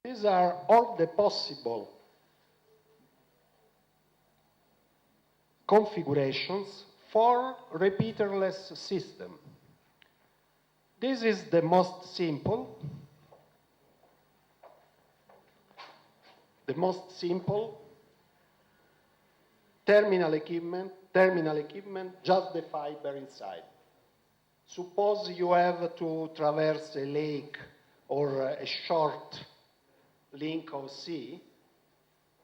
These are all the possible configurations for repeaterless system. This is the most simple. Terminal equipment, just the fiber inside. Suppose you have to traverse a lake or a short link of sea,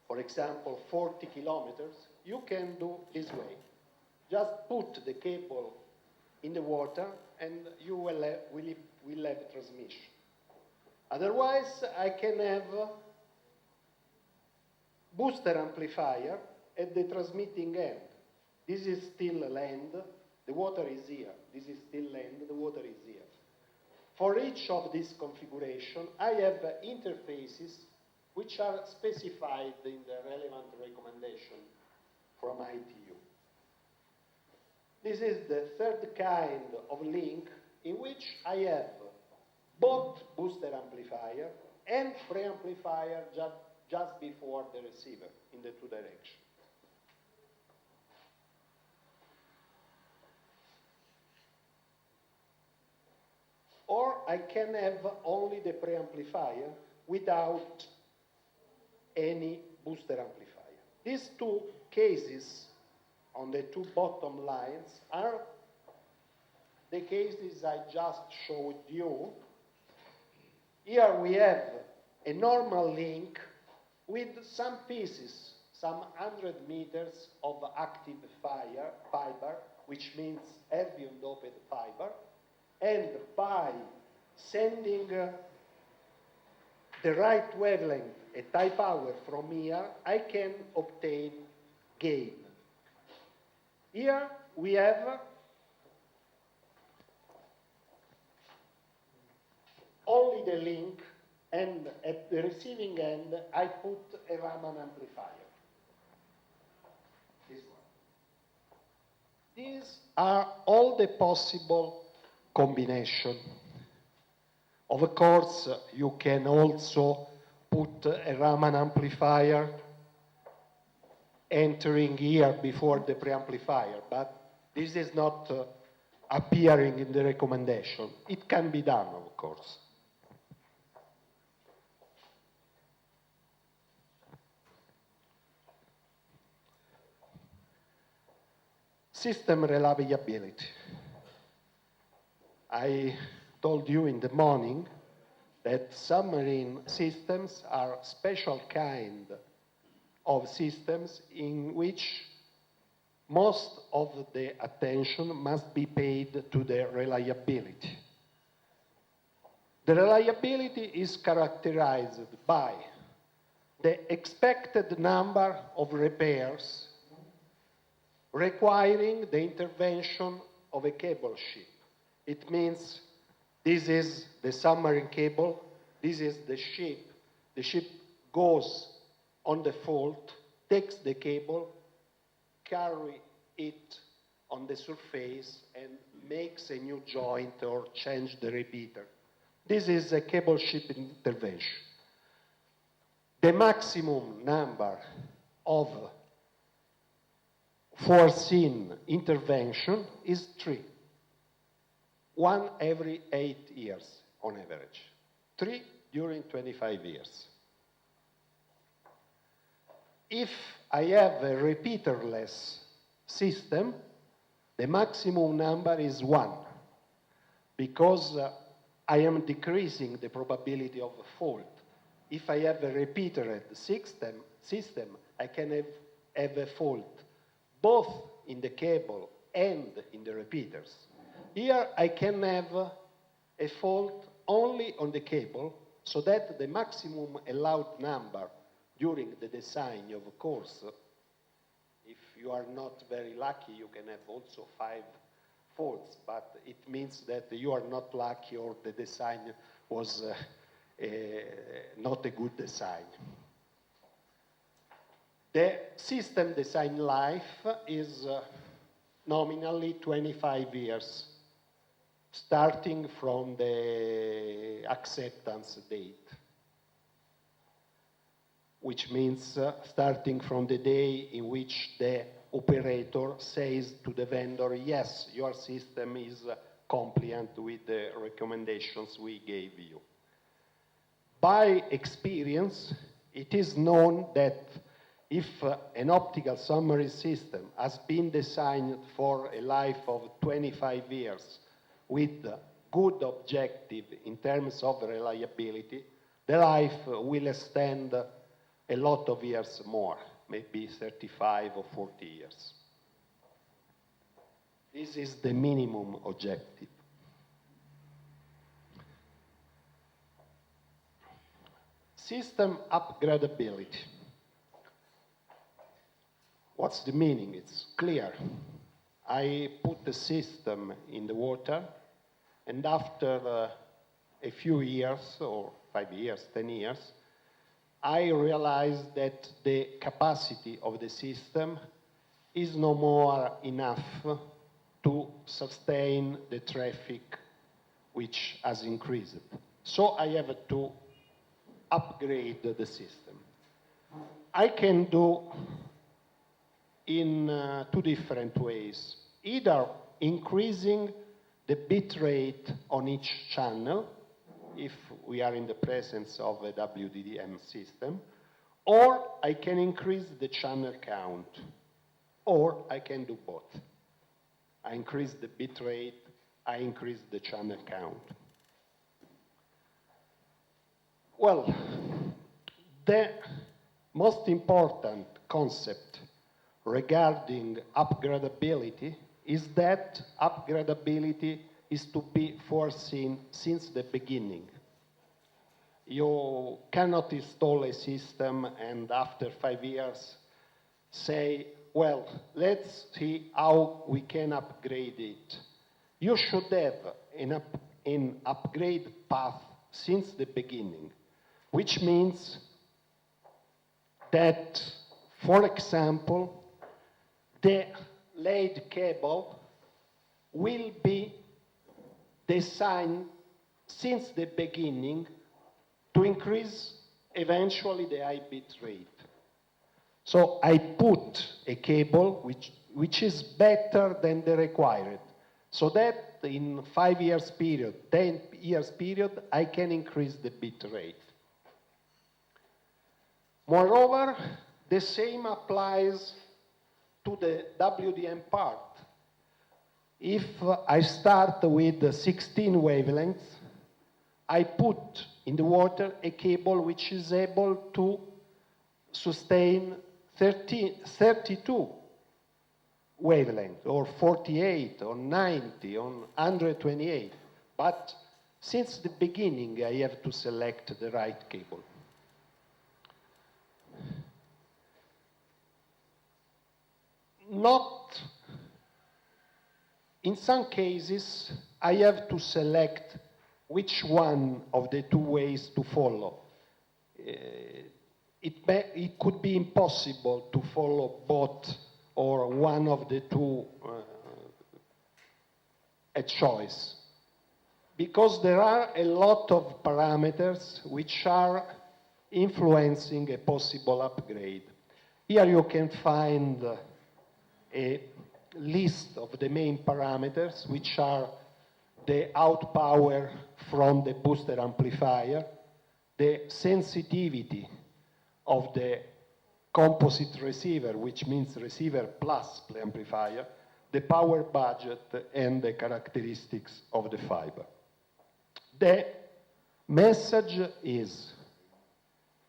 for example, 40 kilometers, you can do this way. Just put the cable in the water and you will have transmission. Otherwise, I can have booster amplifier at the transmitting end. This is still land, the water is here. This is still land, the water is here. For each of these configurations, I have interfaces which are specified in the relevant recommendation from ITU. This is the third kind of link in which I have both booster amplifier and preamplifier just before the receiver in the two directions. Or I can have only the preamplifier without any booster amplifier. These two cases on the two bottom lines are the cases I just showed you. Here we have a normal link with some pieces, some 100 meters of active fiber, which means erbium doped fiber, and by sending the right wavelength at high power from here, I can obtain gain. Here we have only the link, and at the receiving end, I put a Raman amplifier. This one. These are all the possible combination. Of course, you can also put a Raman amplifier entering here before the preamplifier, but this is not appearing in the recommendation. It can be done, of course. System reliability. I told you in the morning that submarine systems are special kind of systems in which most of the attention must be paid to the reliability. The reliability is characterized by the expected number of repairs requiring the intervention of a cable ship. It means this is the submarine cable, this is the ship goes on the fault, takes the cable, carry it on the surface and makes a new joint or change the repeater. This is a cable ship intervention. The maximum number of foreseen intervention is 3. 1 every 8 years on average. 3 during 25 years. If I have a repeaterless system, the maximum number is 1, because I am decreasing the probability of a fault. If I have a repeated system, I can have a fault both in the cable and in the repeaters. Here I can have a fault only on the cable, so that the maximum allowed number during the design of a course, if you are not very lucky, you can have also 5 faults, but it means that you are not lucky or the design was not a good design. The system design life is nominally 25 years, starting from the acceptance date. which means starting from the day in which the operator says to the vendor, yes, your system is compliant with the recommendations we gave you. By experience, it is known that if an optical summary system has been designed for a life of 25 years with good objective in terms of reliability, the life will extend a lot of years more, maybe 35 or 40 years. This is the minimum objective. System upgradability. What's the meaning? It's clear. I put the system in the water, and after a few years, or 5 years, 10 years, I realized that the capacity of the system is no more enough to sustain the traffic which has increased. So I have to upgrade the system. I can do in two different ways, either increasing the bit rate on each channel, if we are in the presence of a WDM system, or I can increase the channel count, or I can do both. I increase the bit rate, I increase the channel count. Well, the most important concept regarding upgradability is that upgradability is to be foreseen since the beginning. You cannot install a system and after 5 years say, well, let's see how we can upgrade it. You should have an upgrade path since the beginning, which means that, for example, the laid cable will be designed since the beginning to increase eventually the high bit rate. So I put a cable which is better than the required, so that in 5 years period, 10 years period, I can increase the bit rate. Moreover, the same applies to the WDM part. If I start with 16 wavelengths, I put in the water a cable which is able to sustain 32 wavelengths, or 48, or 90, or 128. But since the beginning, I have to select the right cable. In some cases, I have to select which one of the two ways to follow. It could be impossible to follow both or one of the two a choice, because there are a lot of parameters which are influencing a possible upgrade. Here you can find a list of the main parameters, which are the outpower from the booster amplifier, the sensitivity of the composite receiver, which means receiver plus amplifier, the power budget, and the characteristics of the fiber. The message is,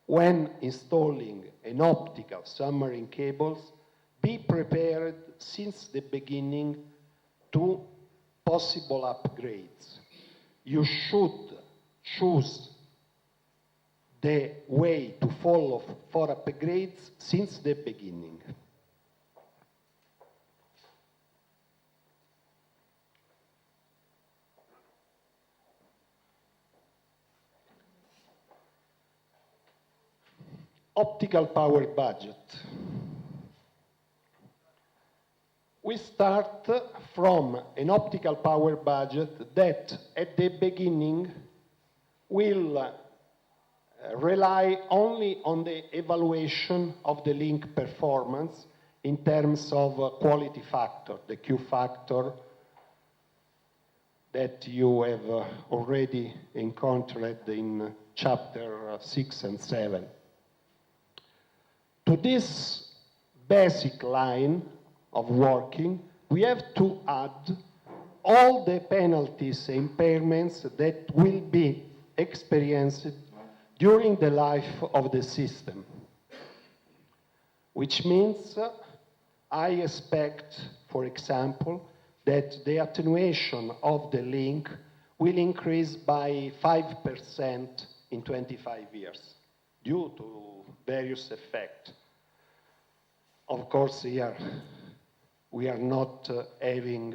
when installing an optical submarine cables, be prepared since the beginning to possible upgrades. You should choose the way to follow for upgrades since the beginning. Optical power budget. We start from an optical power budget that at the beginning will rely only on the evaluation of the link performance in terms of quality factor, the Q factor that you have already encountered in chapter 6 and 7. To this basic line of working, we have to add all the penalties and impairments that will be experienced during the life of the system, which means I expect, for example, that the attenuation of the link will increase by 5% in 25 years due to various effects. Of course, here we are not having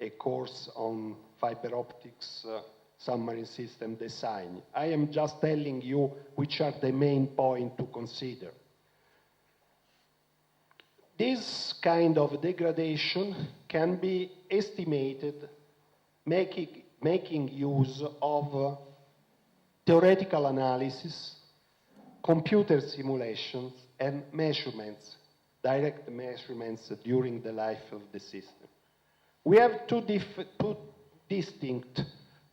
a course on fiber optics submarine system design. I am just telling you which are the main points to consider. This kind of degradation can be estimated making use of theoretical analysis, computer simulations, and measurements, direct measurements during the life of the system. We have two distinct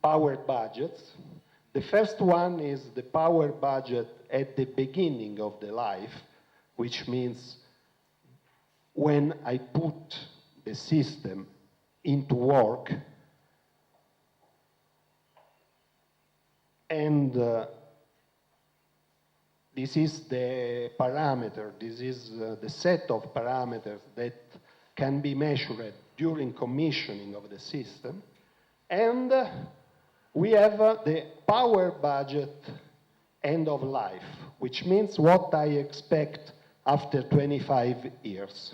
power budgets. The first one is the power budget at the beginning of the life, which means when I put the system into work, and this is the parameter, this is the set of parameters that can be measured during commissioning of the system. And we have the power budget end of life, which means what I expect after 25 years.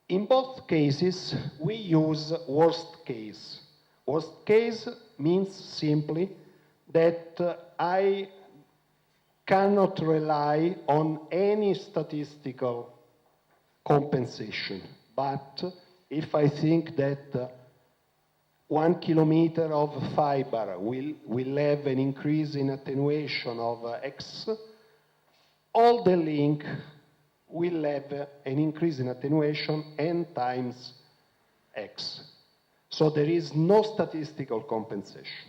In both cases, we use worst case. Worst case means simply that I cannot rely on any statistical compensation. But if I think that 1 kilometer of fiber will have an increase in attenuation of X, all the link will have an increase in attenuation n times X. So there is no statistical compensation.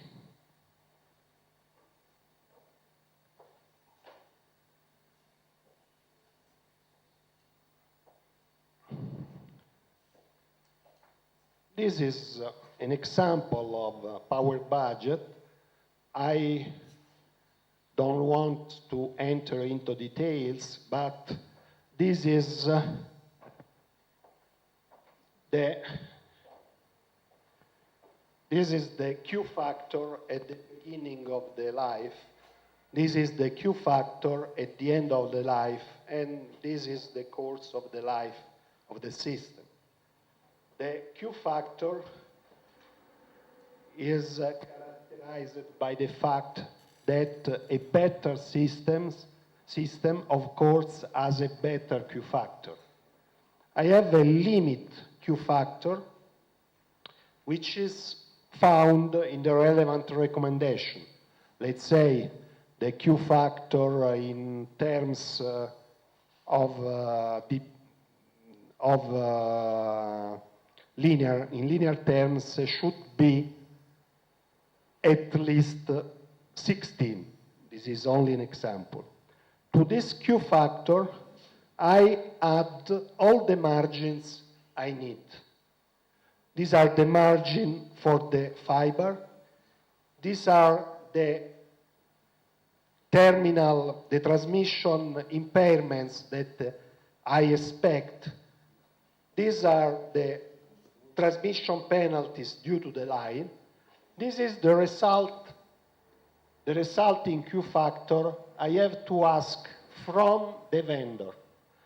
This is an example of power budget. I don't want to enter into details, but this is the Q factor at the beginning of the life. This is the Q factor at the end of the life, and this is the course of the life of the system. The Q factor is characterized by the fact that a better system, of course, has a better Q factor. I have a limit Q factor, which is found in the relevant recommendation. Let's say the Q factor in terms in linear terms should be at least 16. This is only an example. To this Q factor, I add all the margins I need. These are the margin for the fiber. These are the transmission impairments that I expect. These are the transmission penalties due to the line. This is the result, the resulting Q factor I have to ask from the vendor.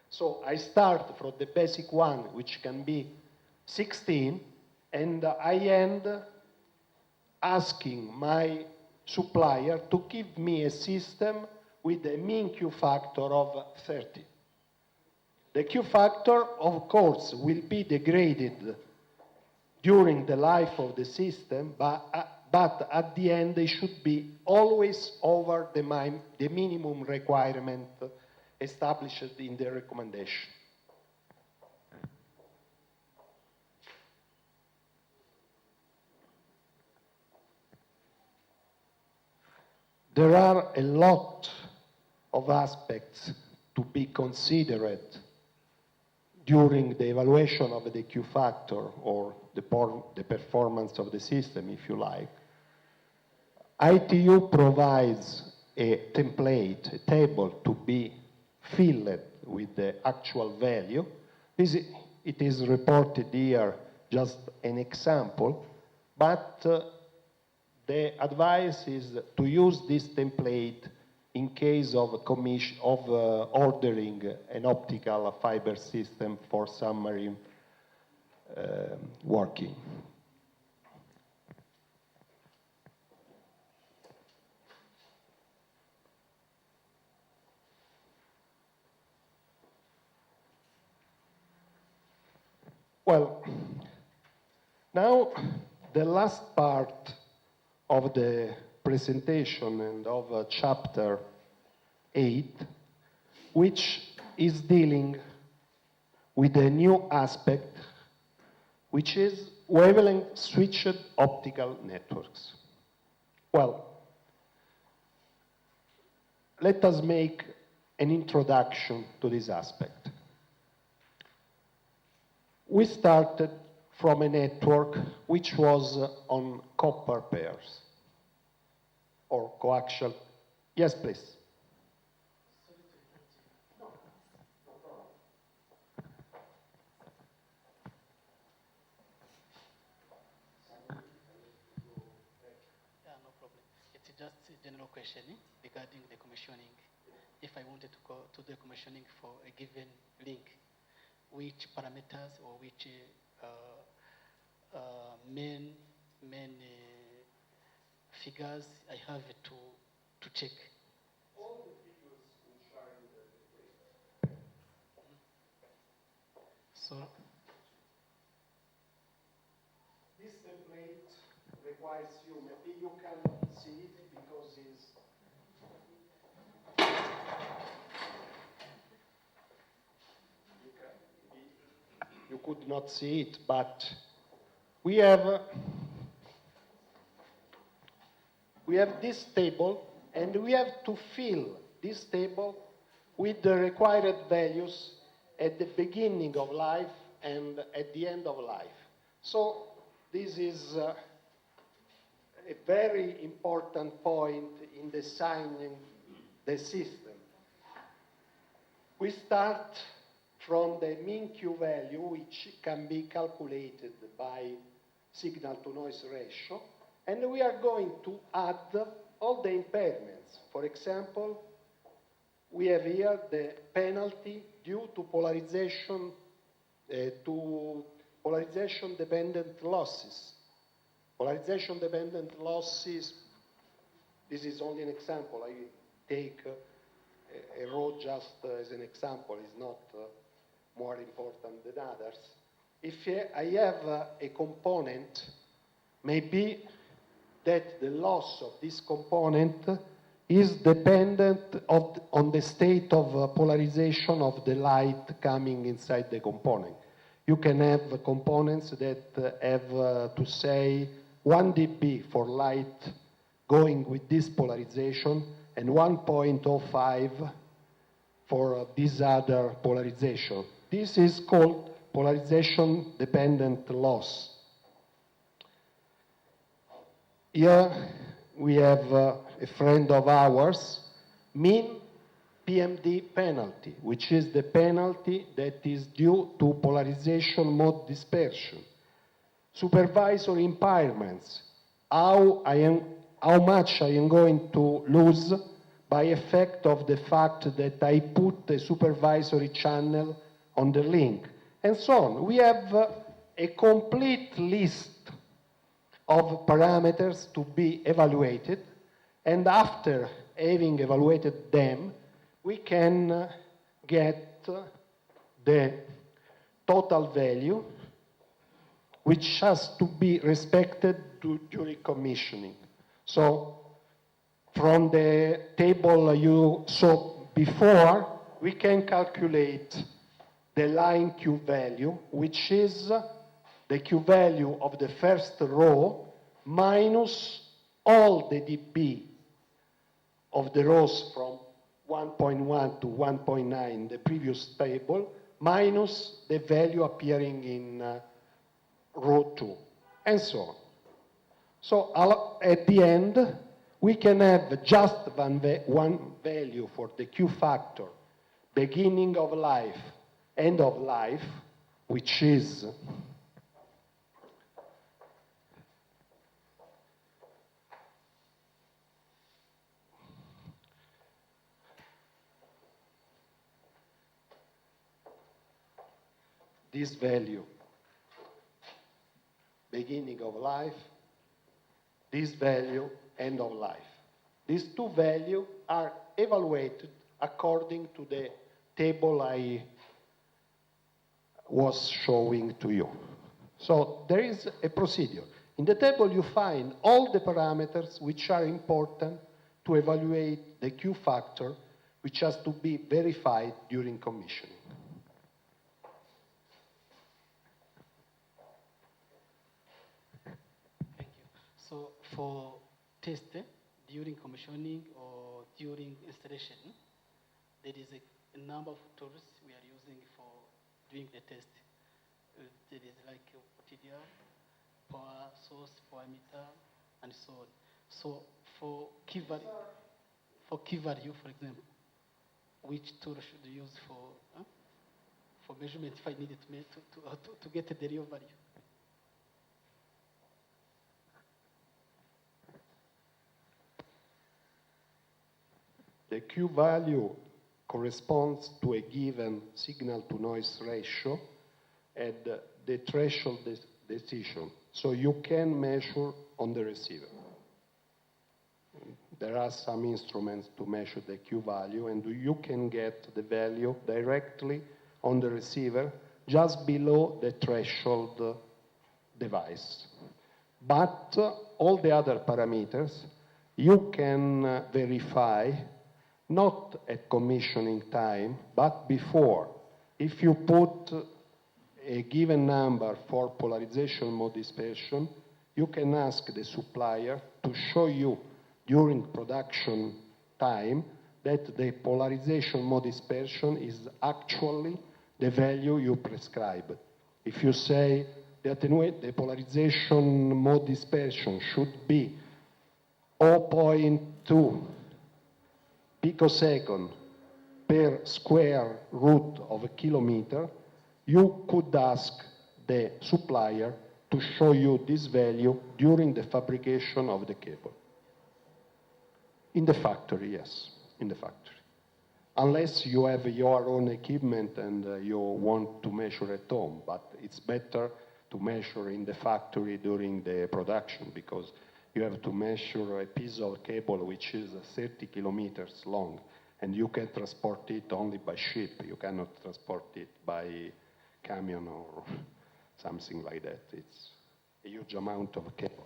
So I start from the basic one, which can be 16, and I end asking my supplier to give me a system with a mean Q factor of 30. The Q factor, of course, will be degraded during the life of the system, but but at the end they should be always over the minimum requirement established in the recommendation. There are a lot of aspects to be considered during the evaluation of the Q factor or the performance of the system, if you like. ITU provides a template, a table to be filled with the actual value. It is reported here just an example, but the advice is to use this template in case of ordering an optical fiber system for submarine working. Well, now the last part of the presentation and of chapter 8, which is dealing with a new aspect, which is wavelength switched optical networks. Well, let us make an introduction to this aspect. We started from a network which was on copper pairs or coaxial. Yes, please. Yeah, no problem. It's just a general question regarding the commissioning. If I wanted to go to the commissioning for a given link, which parameters or which main figures I have to check? All the figures which are in the template. So This template requires you, maybe you cannot see it because it's you could not see it, but we have this table, and we have to fill this table with the required values at the beginning of life and at the end of life. So this is a very important point in designing the system. We start from the mean Q value, which can be calculated by signal-to-noise ratio, and we are going to add all the impairments. For example, we have here the penalty due to polarization-dependent losses. Polarization-dependent losses, this is only an example. I take a row just as an example. It's not more important than others. If I have a component, maybe that the loss of this component is dependent on the state of polarization of the light coming inside the component. You can have components that have to say 1 dB for light going with this polarization and 1.05 for this other polarization. This is called polarization-dependent loss. Here we have a friend of ours, mean PMD penalty, which is the penalty that is due to polarization mode dispersion. Supervisory impairments, how much I am going to lose by effect of the fact that I put a supervisory channel on the link, and so on. We have a complete list of parameters to be evaluated, and after having evaluated them, we can get the total value, which has to be respected during commissioning. So from the table you saw before, we can calculate the line Q value, which is the Q value of the first row minus all the dB of the rows from 1.1 to 1.9, the previous table, minus the value appearing in row 2, and so on. So at the end, we can have just one value for the Q factor, beginning of life, end of life, which is this value, beginning of life, this value, end of life. These two values are evaluated according to the table I was showing to you. So there is a procedure. In the table you find all the parameters which are important to evaluate the Q factor, which has to be verified during commissioning. Thank you. So for test, during commissioning or during installation, there is a number of tools we are using for doing the test. There is like TDR, power source, power meter, and so on. So for key value, for example, which tool should you use for measurement if I needed to get the real value? The Q value corresponds to a given signal-to-noise ratio and the threshold decision. So you can measure on the receiver. There are some instruments to measure the Q value, and you can get the value directly on the receiver just below the threshold device. But all the other parameters you can verify not at commissioning time, but before. If you put a given number for polarization mode dispersion, you can ask the supplier to show you during production time that the polarization mode dispersion is actually the value you prescribe. If you say the polarization mode dispersion should be 0.2 picosecond per square root of a kilometer, you could ask the supplier to show you this value during the fabrication of the cable. In the factory, yes, in the factory. Unless you have your own equipment and you want to measure at home, but it's better to measure in the factory during the production because you have to measure a piece of cable which is 30 kilometers long, and you can transport it only by ship. You cannot transport it by camion or something like that. It's a huge amount of cable.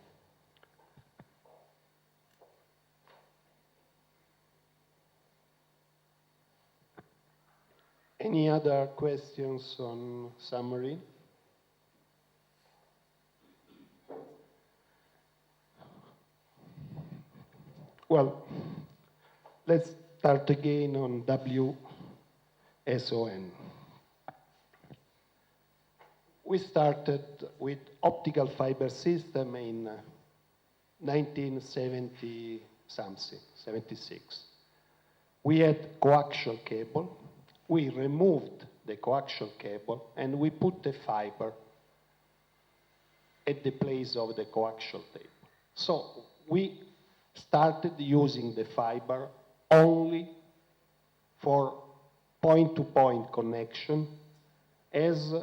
Any other questions on summary? Well, let's start again on WSON. We started with optical fiber system in 1970 something, 76. We had coaxial cable. We removed the coaxial cable and we put the fiber at the place of the coaxial cable. So we started using the fiber only for point-to-point connection as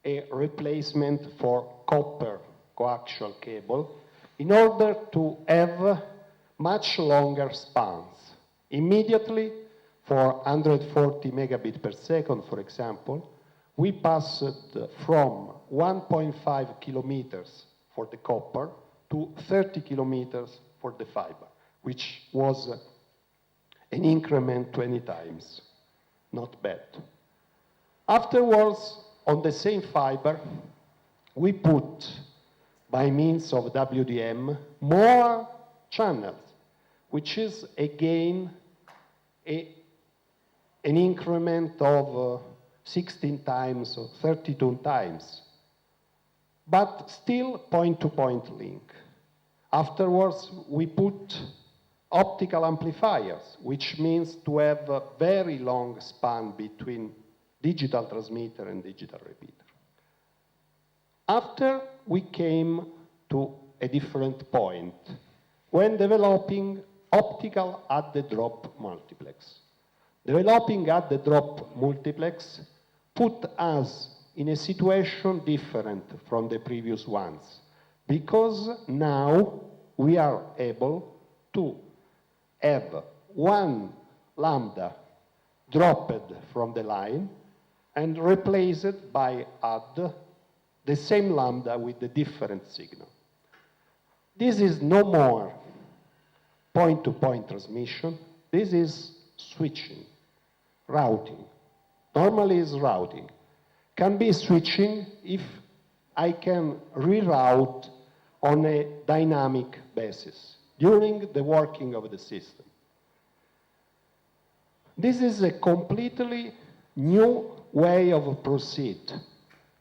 a replacement for copper coaxial cable in order to have much longer spans. Immediately, for 140 megabit per second, for example, we passed from 1.5 kilometers for the copper to 30 kilometers for the fiber, which was an increment 20 times. Not bad. Afterwards, on the same fiber, we put, by means of WDM, more channels, which is again an increment of 16 times or 32 times, but still point-to-point link. Afterwards, we put optical amplifiers, which means to have a very long span between digital transmitter and digital repeater. After, we came to a different point when developing optical add-the-drop multiplex. Developing add-the-drop multiplex put us in a situation different from the previous ones, because now we are able to have one lambda dropped from the line and replace it by add the same lambda with a different signal. This is no more point-to-point transmission. This is switching, routing. Normally it's routing. Can be switching if I can reroute on a dynamic basis during the working of the system. This is a completely new way of proceed.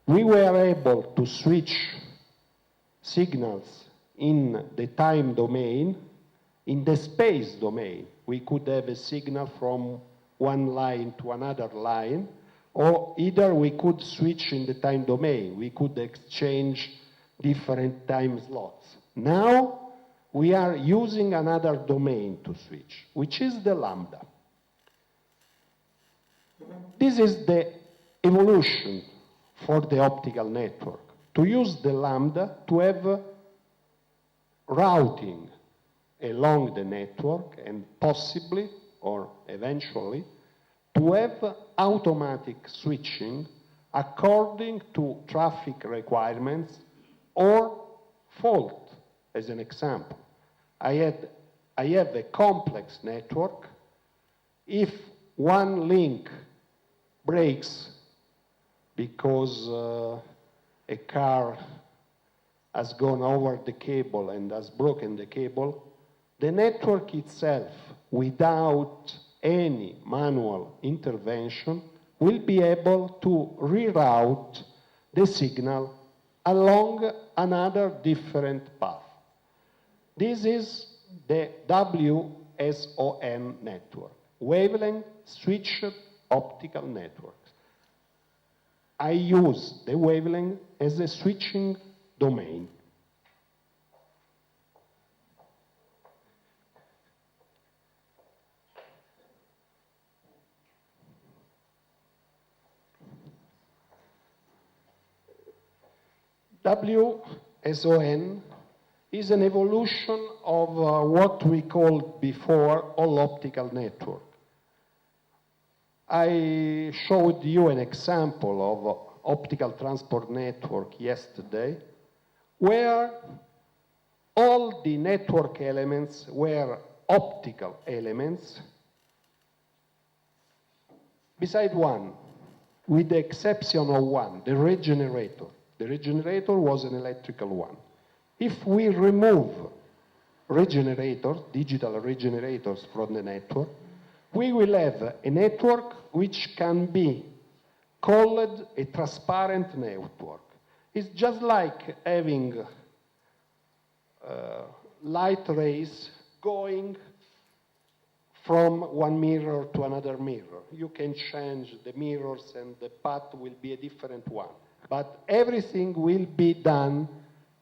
We were able to switch signals in the time domain, in the space domain. We could have a signal from one line to another line, or either we could switch in the time domain. We could exchange different time slots. Now, we are using another domain to switch, which is the lambda. This is the evolution for the optical network, to use the lambda to have routing along the network and possibly, or eventually, to have automatic switching according to traffic requirements or fault, as an example. I have a complex network. If one link breaks because a car has gone over the cable and has broken the cable, the network itself, without any manual intervention, will be able to reroute the signal along another different path. This is the WSON network, wavelength switched optical networks. I use the wavelength as a switching domain. WSON is an evolution of what we called before all-optical network. I showed you an example of optical transport network yesterday, where all the network elements were optical elements, beside one, with the exception of one, the regenerator. The regenerator was an electrical one. If we remove regenerators, digital regenerators from the network, we will have a network which can be called a transparent network. It's just like having light rays going from one mirror to another mirror. You can change the mirrors and the path will be a different one. But everything will be done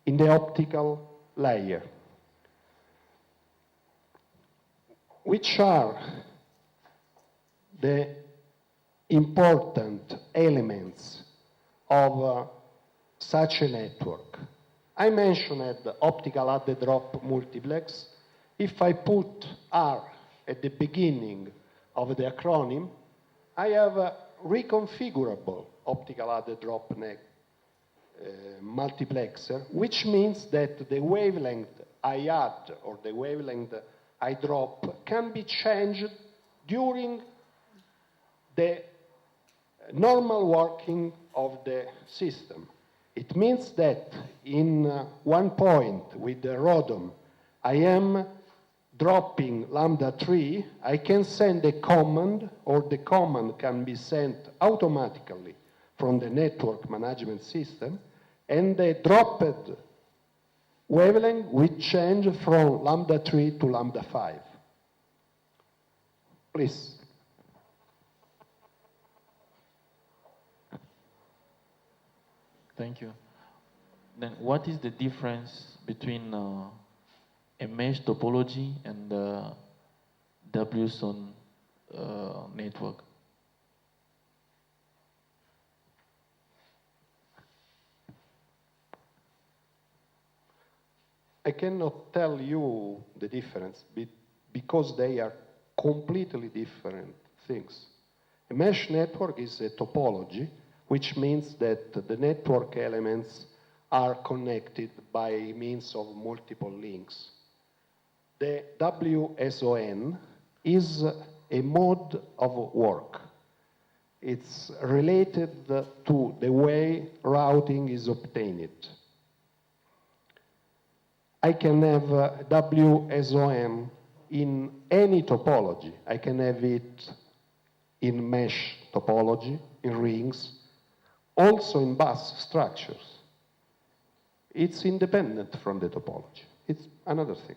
in the optical layer. Which are the important elements of such a network? I mentioned the optical add-the-drop multiplex. If I put R at the beginning of the acronym, I have a reconfigurable optical add-the-drop multiplexer, which means that the wavelength I add or the wavelength I drop can be changed during the normal working of the system. It means that in one point with the RODOM, I am dropping lambda 3, I can send a command, or the command can be sent automatically from the network management system, and the dropped wavelength will change from lambda 3 to lambda 5. Please. Thank you. Then what is the difference between a mesh topology and WSON network? I cannot tell you the difference because they are completely different things. A mesh network is a topology, which means that the network elements are connected by means of multiple links. The WSON is a mode of work. It's related to the way routing is obtained. I can have WSON in any topology. I can have it in mesh topology, in rings, also in bus structures. It's independent from the topology. It's another thing.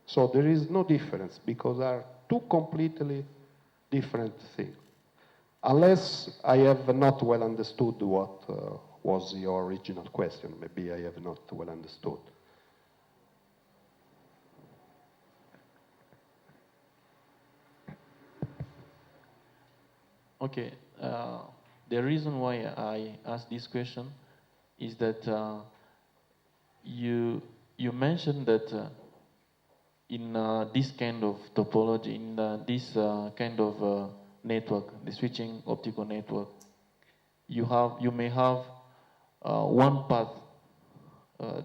So there is no difference because they are two completely different things. Unless I have not well understood what was your original question. Maybe I have not well understood. Okay. The reason why I asked this question is that you mentioned that in this kind of topology, in this kind of network, the switching optical network, you may have one path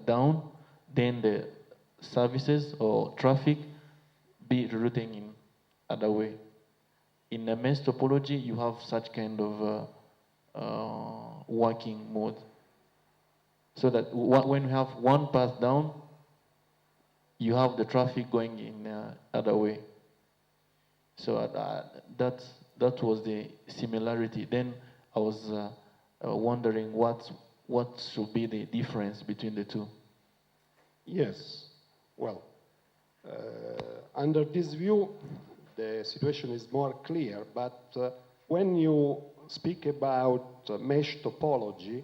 down, then the services or traffic be routing in other way. In a mesh topology, you have such kind of working mode. So that when you have one path down, you have the traffic going in other way. So that was the similarity. Then I was wondering what should be the difference between the two. Yes. Well, under this view, the situation is more clear, but when you speak about mesh topology,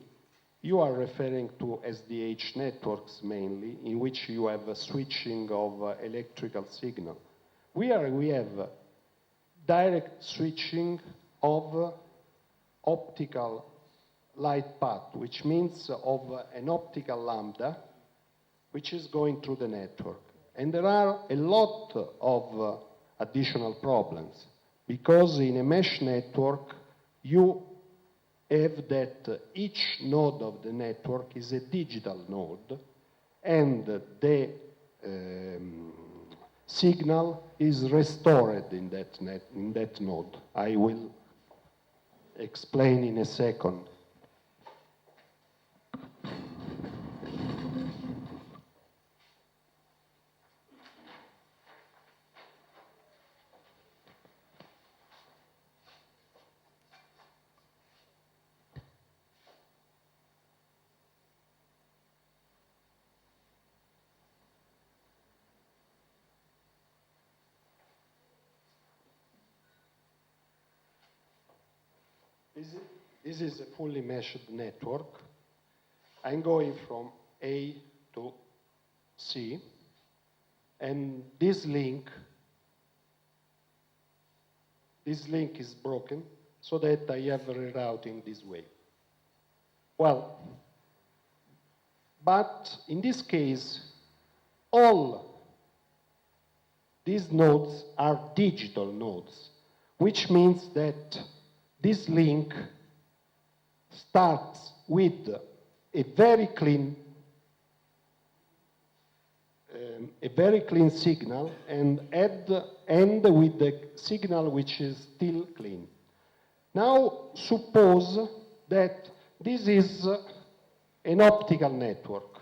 you are referring to SDH networks mainly, in which you have a switching of electrical signal. We have direct switching of optical light path, which means of an optical lambda, which is going through the network. And there are a lot of additional problems, because in a mesh network, you have that each node of the network is a digital node, and the signal is restored in that node. I will explain in a second. This is a fully meshed network. I'm going from A to C, and this link is broken, so that I have rerouting this way. Well, but in this case, all these nodes are digital nodes, which means that this link starts with a very clean signal and end with the signal which is still clean. Now suppose that this is an optical network.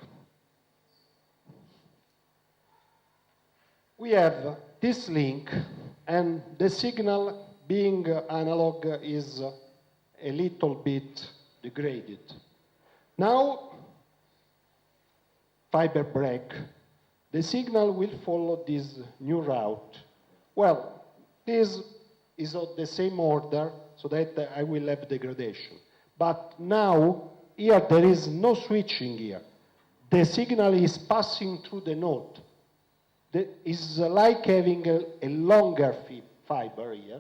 We have this link, and the signal being analog is a little bit degraded. Now, fiber break, the signal will follow this new route. Well, this is of the same order, so that I will have degradation. But now, here there is no switching here. The signal is passing through the node. It's like having a longer fiber here,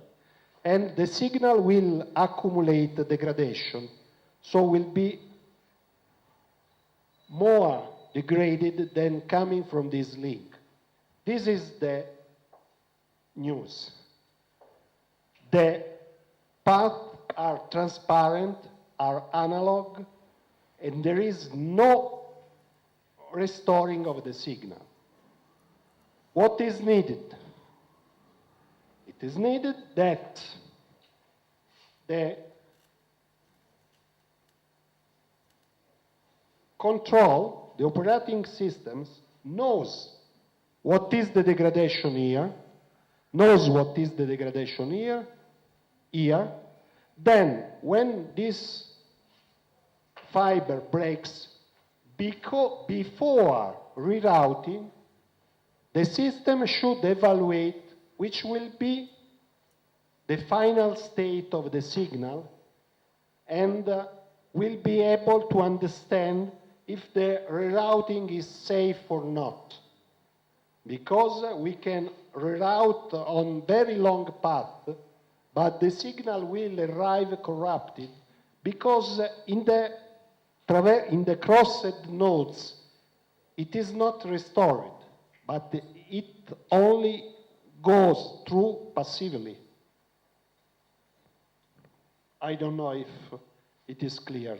and the signal will accumulate degradation, so will be more degraded than coming from this link. This is the news. The paths are transparent, are analog, and there is no restoring of the signal. What is needed? It is needed that the control, the operating systems, knows what is the degradation here, knows what is the degradation here. Then, when this fiber breaks, before rerouting, the system should evaluate which will be the final state of the signal and will be able to understand if the rerouting is safe or not. Because we can reroute on very long path, but the signal will arrive corrupted because in the crossed nodes it is not restored, but it only goes through passively. I don't know if it is clear.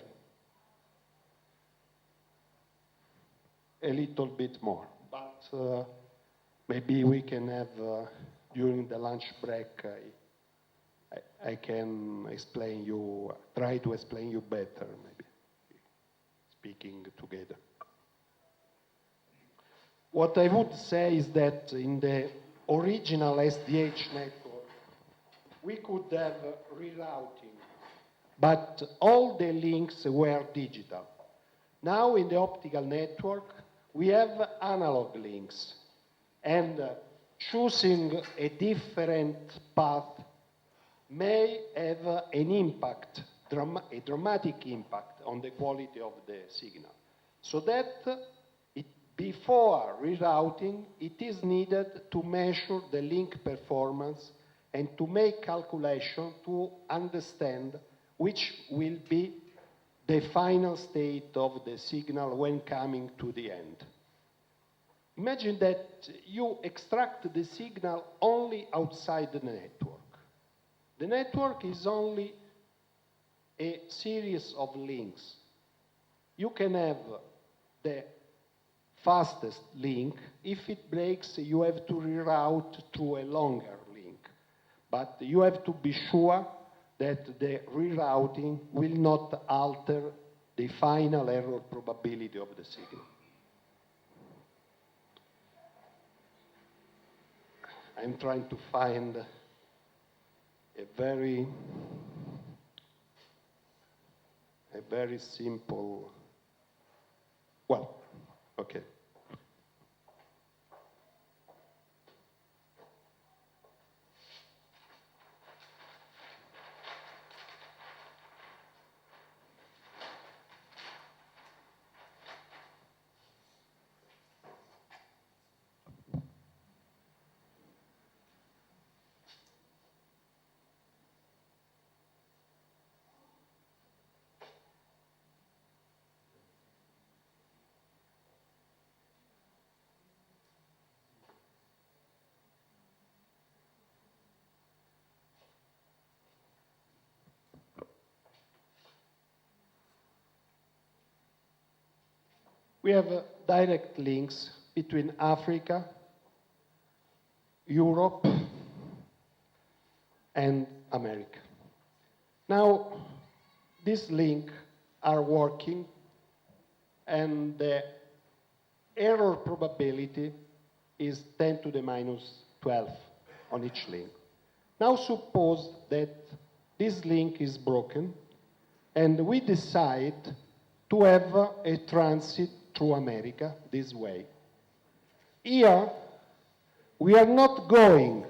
A little bit more, but maybe we can have, during the lunch break, I can explain you, try to explain you better, maybe, speaking together. What I would say is that in the original SDH network, we could have rerouting, but all the links were digital. Now in the optical network, we have analog links, and choosing a different path may have an impact, a dramatic impact on the quality of the signal. So that before rerouting, it is needed to measure the link performance and to make calculation to understand which will be the final state of the signal when coming to the end. Imagine that you extract the signal only outside the network. The network is only a series of links. You can have the fastest link. If it breaks, you have to reroute through a longer link. But you have to be sure that the rerouting will not alter the final error probability of the signal. I'm trying to find a very simple, well, okay. We have direct links between Africa, Europe, and America. Now, these links are working, and the error probability is 10 to the minus 12 on each link. Now suppose that this link is broken, and we decide to have a transit through America this way. Here, we are not going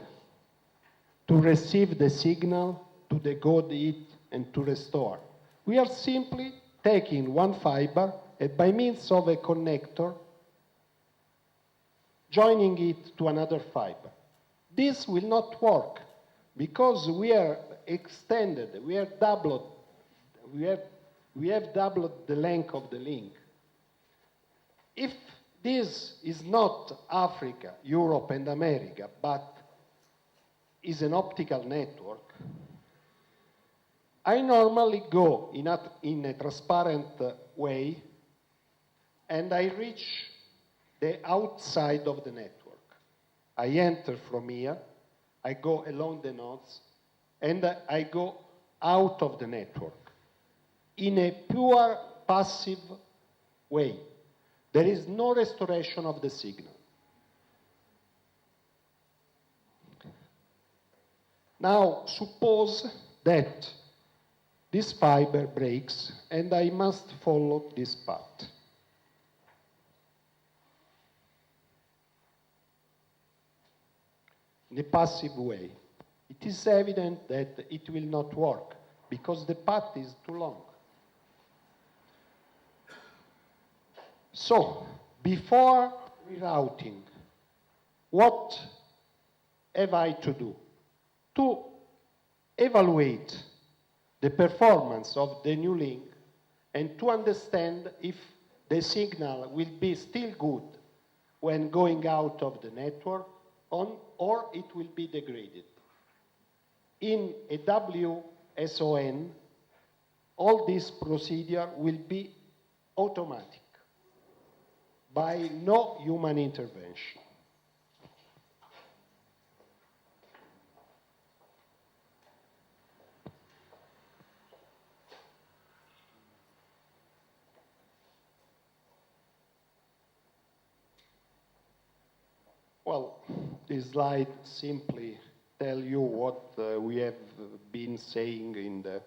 to receive the signal, to decode it, and to restore. We are simply taking one fiber and by means of a connector, joining it to another fiber. This will not work because we are extended, we have doubled the length of the link. If this is not Africa, Europe, and America, but is an optical network, I normally go in a transparent way and I reach the outside of the network. I enter from here, I go along the nodes, and I go out of the network in a pure passive way. There is no restoration of the signal. Now, suppose that this fiber breaks and I must follow this path. In a passive way. It is evident that it will not work because the path is too long. So, before rerouting, what have I to do? To evaluate the performance of the new link and to understand if the signal will be still good when going out of the network or it will be degraded. In a WSON, all this procedure will be automatic by no human intervention. Well, this slide simply tell you what we have been saying in the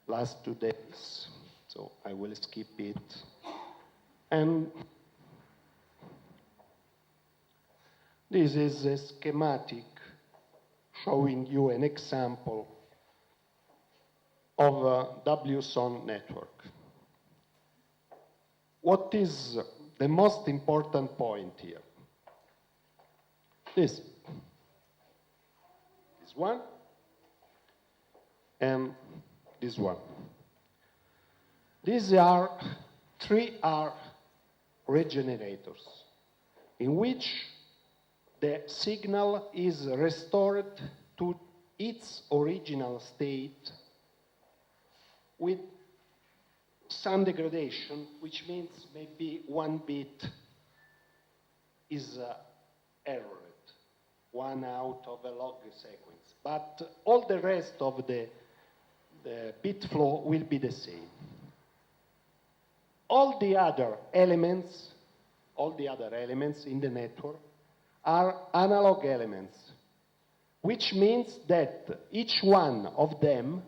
last 2 days, so I will skip it. And this is a schematic showing you an example of a WSON network. What is the most important point here? This one, and this one. These are 3R regenerators, in which the signal is restored to its original state with some degradation, which means maybe 1 bit is errored, 1 out of a log sequence. But all the rest of the bit flow will be the same. All the other elements in the network are analog elements, which means that each one of them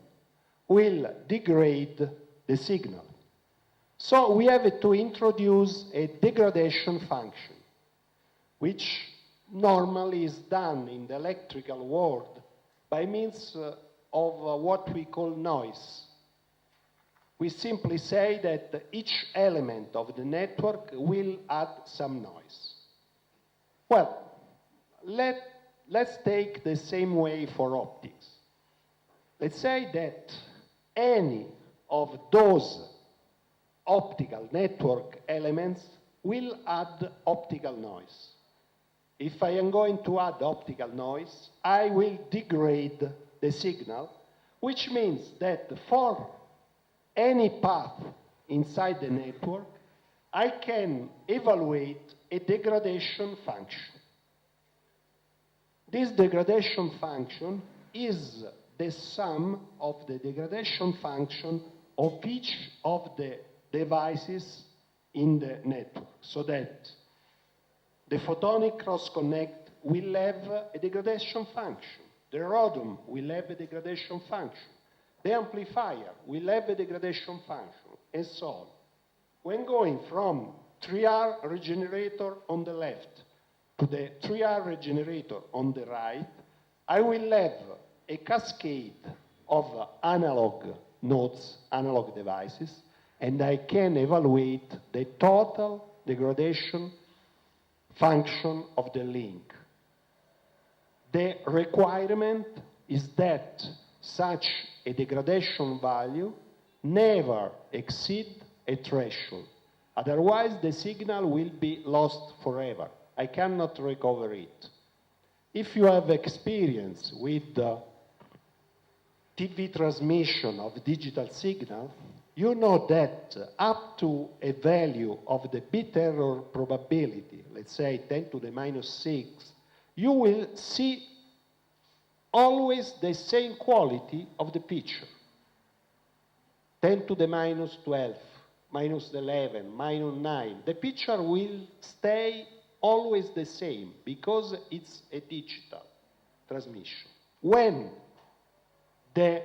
will degrade the signal. So we have to introduce a degradation function, which normally is done in the electrical world by means of what we call noise. We simply say that each element of the network will add some noise. Well, let's take the same way for optics. Let's say that any of those optical network elements will add optical noise. If I am going to add optical noise, I will degrade the signal, which means that for any path inside the network, I can evaluate a degradation function. This degradation function is the sum of the degradation function of each of the devices in the network, so that the photonic cross-connect will have a degradation function. The RODOM will have a degradation function. The amplifier will have a degradation function, and so on. When going from 3R regenerator on the left to the 3R regenerator on the right, I will have a cascade of analog nodes, analog devices, and I can evaluate the total degradation function of the link. The requirement is that such a degradation value never exceed a threshold. Otherwise, the signal will be lost forever. I cannot recover it. If you have experience with the TV transmission of digital signal, you know that up to a value of the bit error probability, let's say 10 to the minus 6, you will see always the same quality of the picture. 10 to the minus 12, minus 11, minus 9. The picture will stay always the same because it's a digital transmission. When the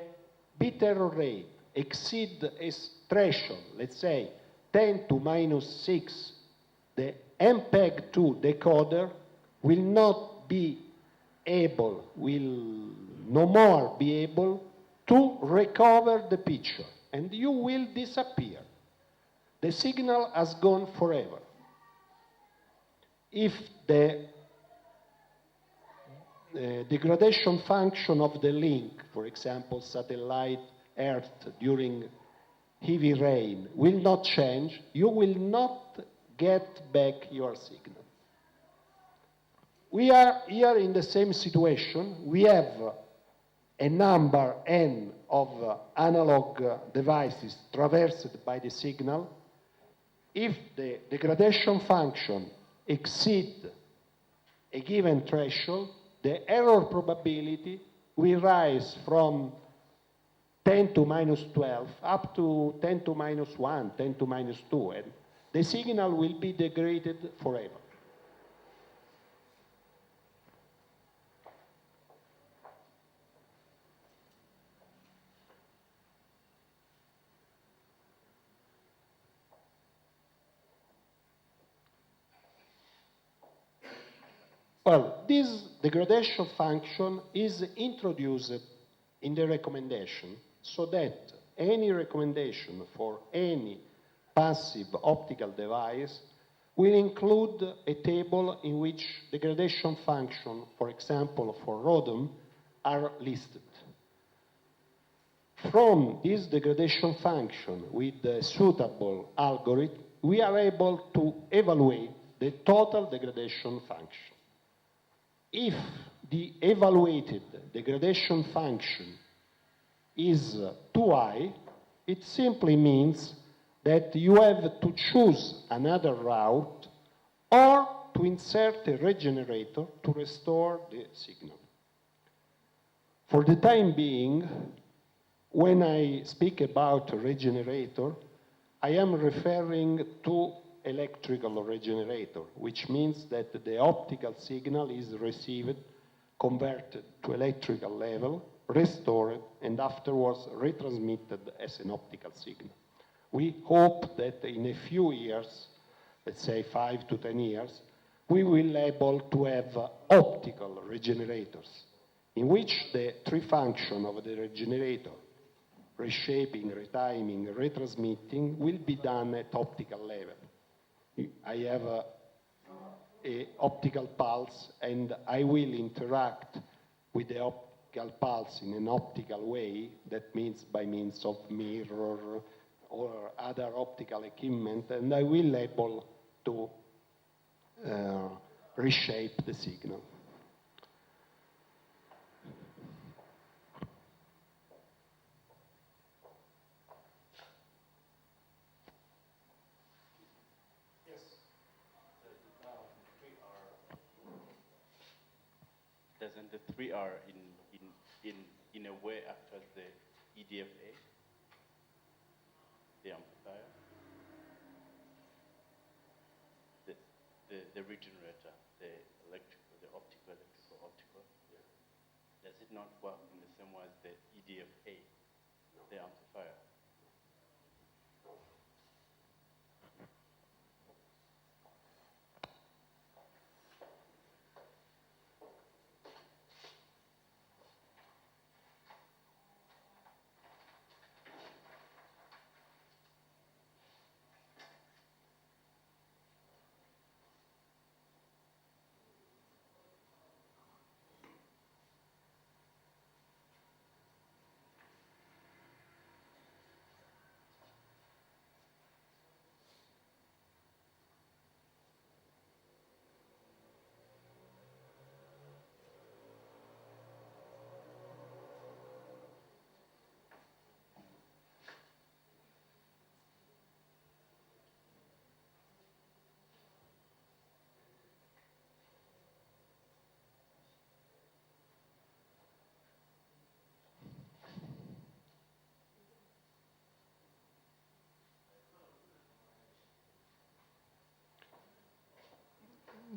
bit error rate exceeds a threshold, let's say 10 to minus 6, the MPEG-2 decoder will not be able, will no more be able to recover the picture, and you will disappear. The signal has gone forever. If the degradation function of the link, for example, satellite Earth during heavy rain, will not change, you will not get back your signal. We are here in the same situation. We have a number n of analog devices traversed by the signal. If the degradation function exceeds a given threshold, the error probability will rise from 10 to minus 12 up to 10 to minus 1, 10 to minus 2, and the signal will be degraded forever. Well, this degradation function is introduced in the recommendation so that any recommendation for any passive optical device will include a table in which degradation function, for example, for RODOM, are listed. From this degradation function with the suitable algorithm, we are able to evaluate the total degradation function. If the evaluated degradation function is too high, it simply means that you have to choose another route or to insert a regenerator to restore the signal. For the time being, when I speak about a regenerator, I am referring to electrical regenerator, which means that the optical signal is received, converted to electrical level, restored, and afterwards retransmitted as an optical signal. We hope that in a few years, let's say 5 to 10 years, we will be able to have optical regenerators, in which the three functions of the regenerator, reshaping, retiming, retransmitting, will be done at optical level. I have a optical pulse, and I will interact with the optical pulse in an optical way. That means by means of mirror or other optical equipment, and I will be able to reshape the signal. the 3R in a way act as the EDFA, the amplifier, the regenerator, the electrical, the optical, electrical, optical. Yeah. Does it not work in the same way as the EDFA, the amplifier?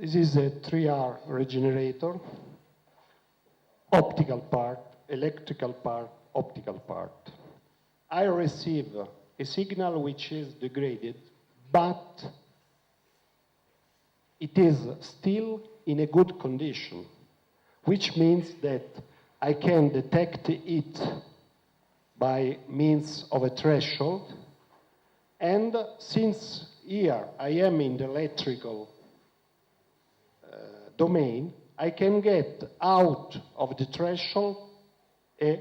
This is a 3R regenerator, optical part, electrical part, optical part. I receive a signal which is degraded, but it is still in a good condition, which means that I can detect it by means of a threshold. And since here I am in the electrical domain, I can get out of the threshold a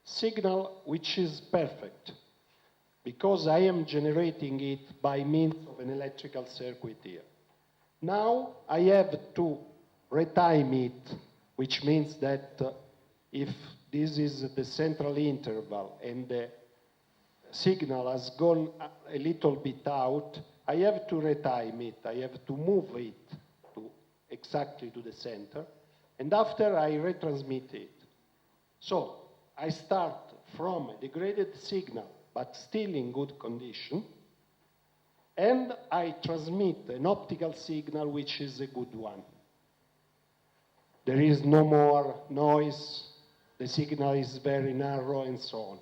signal which is perfect, because I am generating it by means of an electrical circuit here. Now I have to retime it, which means that if this is the central interval and the signal has gone a little bit out, I have to retime it, I have to move it exactly to the center, and after I retransmit it. So I start from a degraded signal, but still in good condition, and I transmit an optical signal which is a good one. There is no more noise, the signal is very narrow, and so on.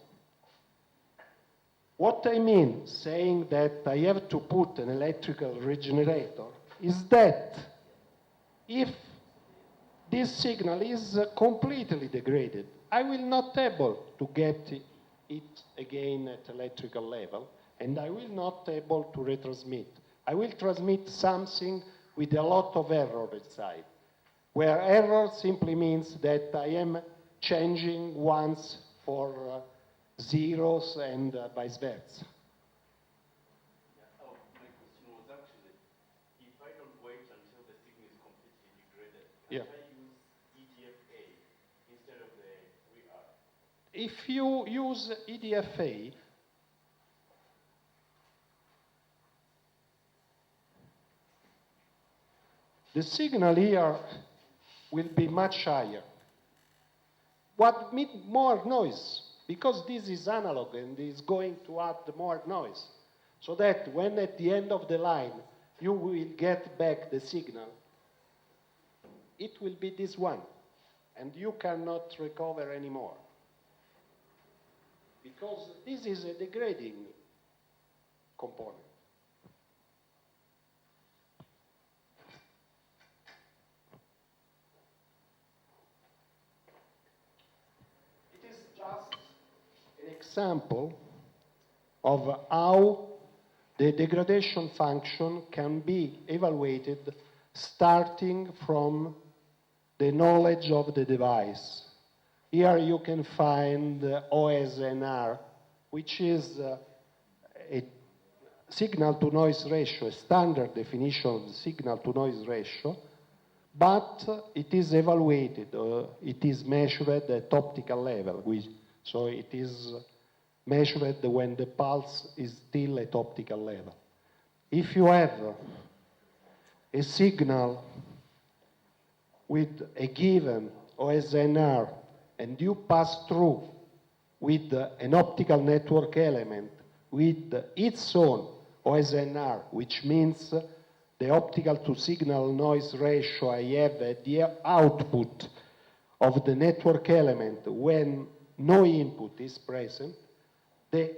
What I mean saying that I have to put an electrical regenerator is that if this signal is completely degraded, I will not be able to get it again at electrical level, and I will not be able to retransmit. I will transmit something with a lot of error inside, where error simply means that I am changing ones for zeros and vice versa. My question was actually, if I don't wait until the signal is completely degraded, Yeah. can I use EDFA instead of the 3R? If you use EDFA, the signal here will be much higher. What means more noise? Because this is analog and is going to add more noise. So that when at the end of the line you will get back the signal, it will be this one. And you cannot recover anymore. Because this is a degrading component. It is just an example of how the degradation function can be evaluated starting from the knowledge of the device. Here you can find OSNR, which is a signal-to-noise ratio, a standard definition of the signal-to-noise ratio, but it is evaluated, it is measured at optical level. So it is measured when the pulse is still at optical level. If you have a signal with a given OSNR and you pass through with an optical network element with its own OSNR, which means the optical to signal noise ratio I have at the output of the network element when no input is present, the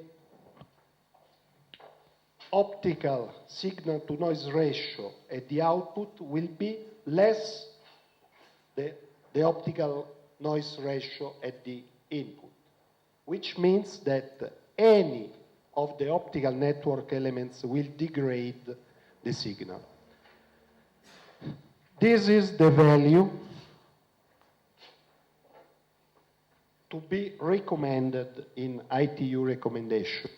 optical signal to noise ratio at the output will be less the optical noise ratio at the input, which means that any of the optical network elements will degrade the signal. This is the value to be recommended in ITU recommendation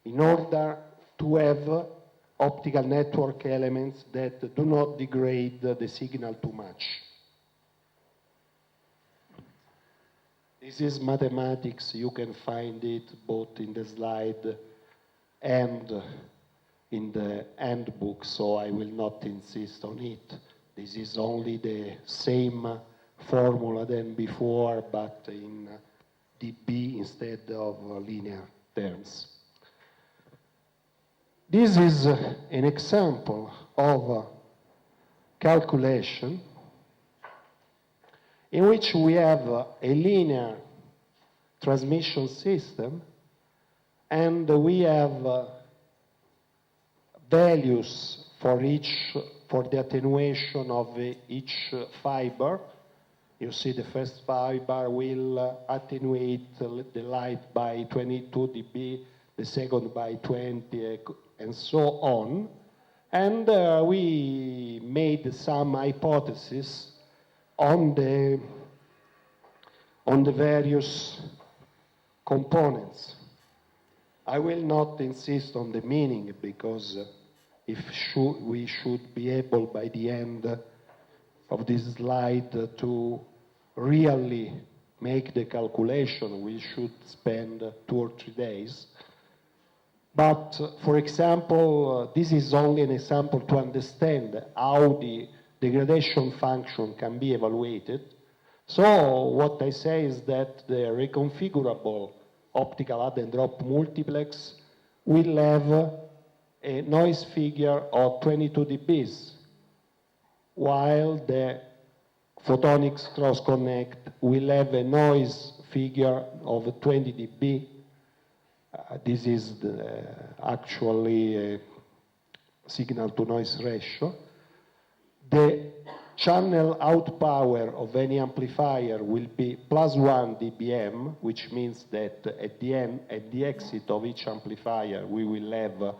in order to have optical network elements that do not degrade the signal too much. This is mathematics. You can find it both in the slide and in the handbook, so I will not insist on it. This is only the same formula than before, but in dB instead of linear terms. This is an example of calculation in which we have a linear transmission system and we have values for the attenuation of each fiber. You see the first fiber will attenuate the light by 22 dB, the second by 20, and so on. And we made some hypotheses on the various components. I will not insist on the meaning because we should be able by the end of this slide to really make the calculation. We should spend 2 or 3 days. But for example, this is only an example to understand how the degradation function can be evaluated. So what I say is that the reconfigurable optical add and drop multiplex will have a noise figure of 22 dBs, while the photonics cross connect will have a noise figure of 20 dB. This is actually a signal to noise ratio. The channel out power of any amplifier will be +1 dBm, which means that at the end, at the exit of each amplifier, we will have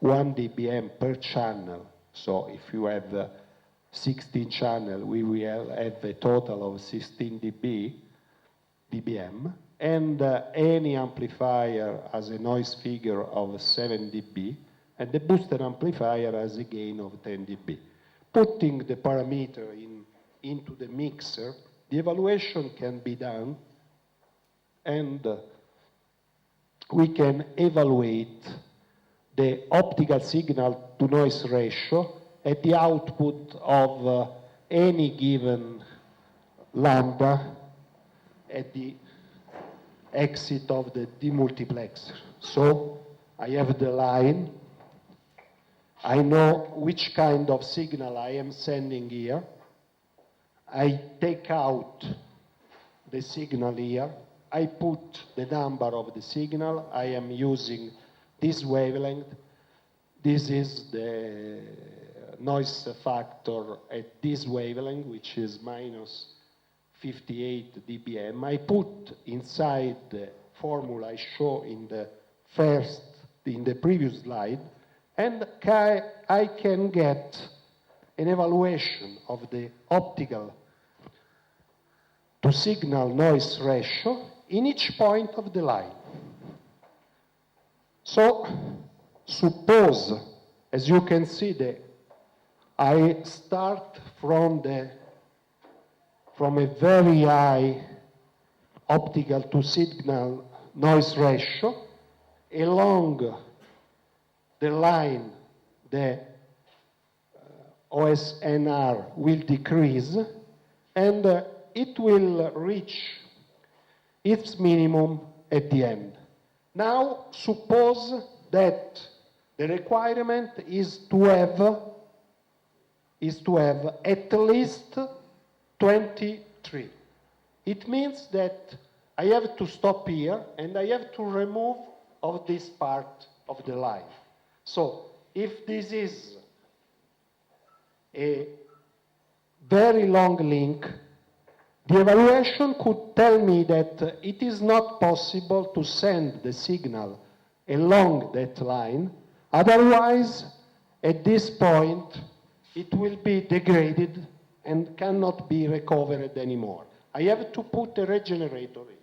1 dBm per channel. So if you have 16 channels, we will have a total of 16 dBm. And any amplifier has a noise figure of 7 dB, and the booster amplifier has a gain of 10 dB. Putting the parameter into the mixer, the evaluation can be done, and we can evaluate the optical signal to noise ratio at the output of any given lambda at the exit of the demultiplexer. So I have the line. I know which kind of signal I am sending here. I take out the signal here. I put the number of the signal. I am using this wavelength. This is the noise factor at this wavelength, which is minus 58 dBm. I put inside the formula I show in the previous slide, and I can get an evaluation of the optical to signal noise ratio in each point of the line. So suppose, as you can see, I start from a very high optical to signal noise ratio. Along the line, the OSNR will decrease, and it will reach its minimum at the end. Now, suppose that the requirement is to have at least 23. It means that I have to stop here and I have to remove of this part of the line. So if this is a very long link, the evaluation could tell me that it is not possible to send the signal along that line. Otherwise, at this point, it will be degraded and cannot be recovered anymore. I have to put a regenerator in.